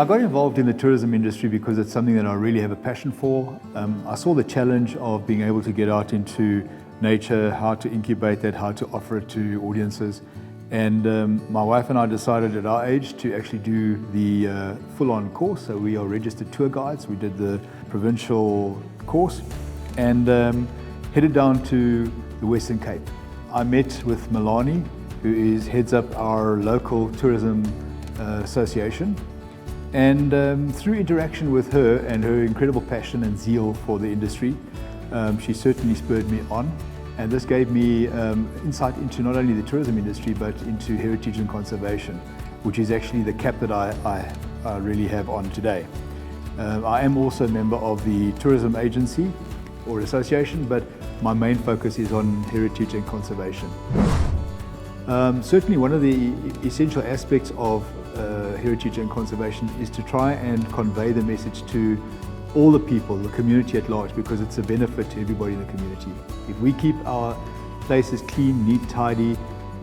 I got involved in the tourism industry because it's something that I really have a passion for. I saw the challenge of being able to get out into nature, how to incubate that, how to offer it to audiences. And my wife and I decided at our age to actually do the full-on course. So we are registered tour guides. We did the provincial course and headed down to the Western Cape. I met with Milani, who heads up our local tourism association. And through interaction with her and her incredible passion and zeal for the industry, she certainly spurred me on. And this gave me insight into not only the tourism industry, but into heritage and conservation, which is actually the cap that I really have on today. I am also a member of the tourism agency or association, but my main focus is on heritage and conservation. Certainly one of the essential aspects of heritage and conservation is to try and convey the message to all the people, the community at large, because it's a benefit to everybody in the community. If we keep our places clean, neat, tidy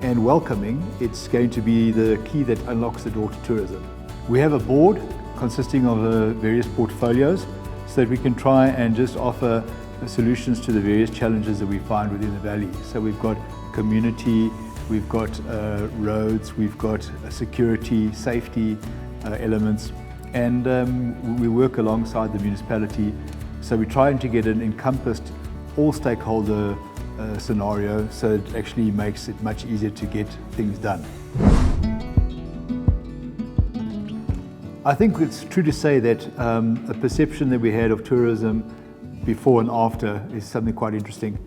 and welcoming, it's going to be the key that unlocks the door to tourism. We have a board consisting of various portfolios so that we can try and just offer solutions to the various challenges that we find within the valley. So we've got community, we've got roads, we've got security, safety elements, and we work alongside the municipality. So we're trying to get an encompassed all stakeholder scenario, so it actually makes it much easier to get things done. I think it's true to say that a perception that we had of tourism before and after is something quite interesting.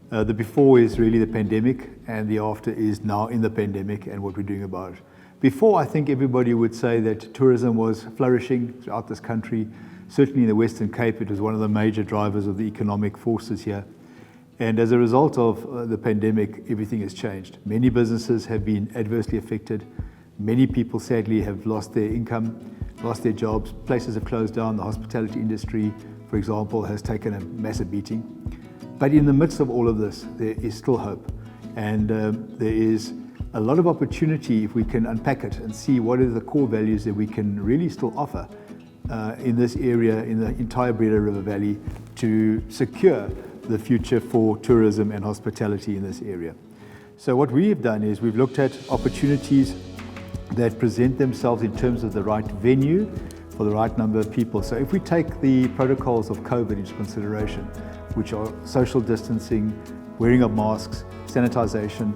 The before is really the pandemic, and the after is now in the pandemic and what we're doing about it. Before, I think everybody would say that tourism was flourishing throughout this country. Certainly in the Western Cape, it was one of the major drivers of the economic forces here. And as a result of the pandemic, everything has changed. Many businesses have been adversely affected. Many people sadly have lost their income, lost their jobs. Places have closed down. The hospitality industry, for example, has taken a massive beating. But in the midst of all of this, there is still hope. And there is a lot of opportunity if we can unpack it and see what are the core values that we can really still offer in this area, in the entire Breda River Valley, to secure the future for tourism and hospitality in this area. So what we have done is we've looked at opportunities that present themselves in terms of the right venue for the right number of people. So if we take the protocols of COVID into consideration, which are social distancing, wearing of masks, sanitization,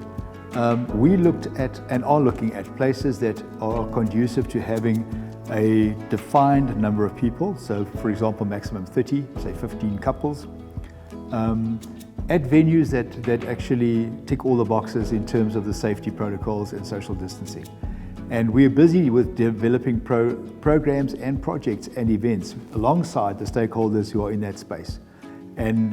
we looked at and are looking at places that are conducive to having a defined number of people. So for example, maximum 30, say 15 couples, at venues that actually tick all the boxes in terms of the safety protocols and social distancing. And we're busy with developing programs and projects and events alongside the stakeholders who are in that space. And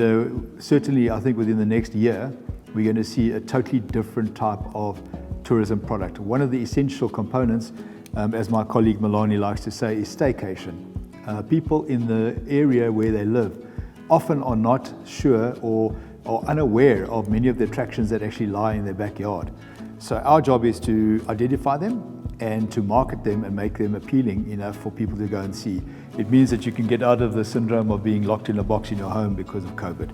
certainly I think within the next year, we're going to see a totally different type of tourism product. One of the essential components, as my colleague Milani likes to say, is staycation. People in the area where they live often are not sure or unaware of many of the attractions that actually lie in their backyard. So our job is to identify them and to market them and make them appealing enough for people to go and see. It means that you can get out of the syndrome of being locked in a box in your home because of COVID.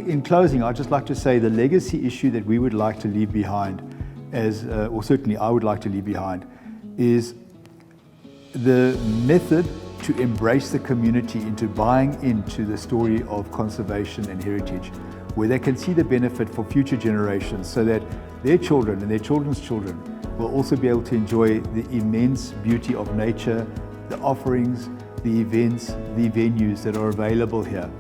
In closing, I'd just like to say the legacy issue that we would like to leave behind, or certainly I would like to leave behind, is the method to embrace the community into buying into the story of conservation and heritage, where they can see the benefit for future generations so that their children and their children's children will also be able to enjoy the immense beauty of nature, the offerings, the events, the venues that are available here.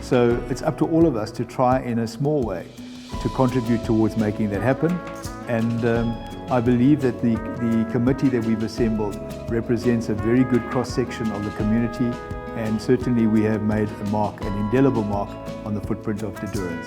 So it's up to all of us to try in a small way to contribute towards making that happen. And I believe that the committee that we've assembled represents a very good cross-section of the community, and certainly we have made a mark, an indelible mark on the footprint of the Doorns.